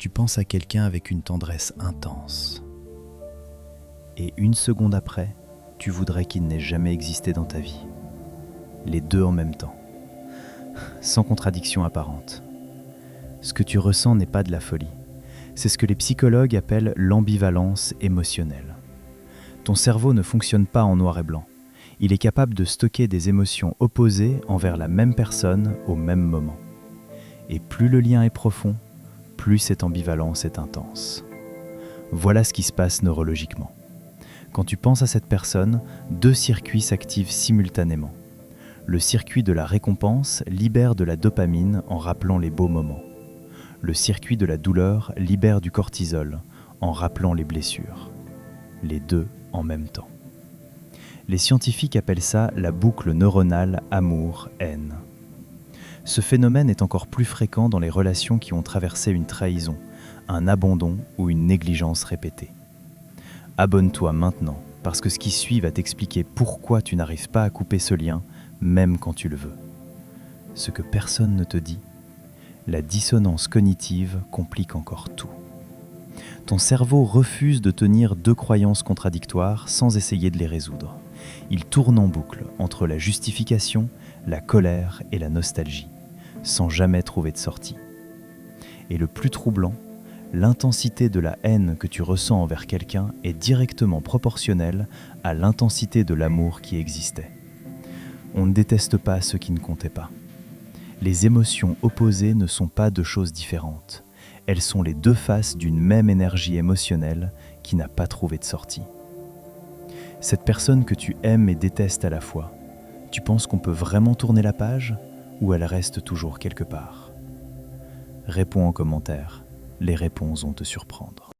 Tu penses à quelqu'un avec une tendresse intense. Et une seconde après, tu voudrais qu'il n'ait jamais existé dans ta vie. Les deux en même temps, sans contradiction apparente. Ce que tu ressens n'est pas de la folie. C'est ce que les psychologues appellent l'ambivalence émotionnelle. Ton cerveau ne fonctionne pas en noir et blanc. Il est capable de stocker des émotions opposées envers la même personne au même moment. Et plus le lien est profond, plus cette ambivalence est intense. Voilà ce qui se passe neurologiquement. Quand tu penses à cette personne, deux circuits s'activent simultanément. Le circuit de la récompense libère de la dopamine en rappelant les beaux moments. Le circuit de la douleur libère du cortisol en rappelant les blessures. Les deux en même temps. Les scientifiques appellent ça la boucle neuronale amour-haine. Ce phénomène est encore plus fréquent dans les relations qui ont traversé une trahison, un abandon ou une négligence répétée. Abonne-toi maintenant, parce que ce qui suit va t'expliquer pourquoi tu n'arrives pas à couper ce lien, même quand tu le veux. Ce que personne ne te dit, la dissonance cognitive complique encore tout. Ton cerveau refuse de tenir deux croyances contradictoires sans essayer de les résoudre. Il tourne en boucle entre la justification, la colère et la nostalgie, sans jamais trouver de sortie. Et le plus troublant, l'intensité de la haine que tu ressens envers quelqu'un est directement proportionnelle à l'intensité de l'amour qui existait. On ne déteste pas ceux qui ne comptaient pas. Les émotions opposées ne sont pas deux choses différentes. Elles sont les deux faces d'une même énergie émotionnelle qui n'a pas trouvé de sortie. Cette personne que tu aimes et détestes à la fois, tu penses qu'on peut vraiment tourner la page ou elle reste toujours quelque part ? Réponds en commentaire, les réponses vont te surprendre.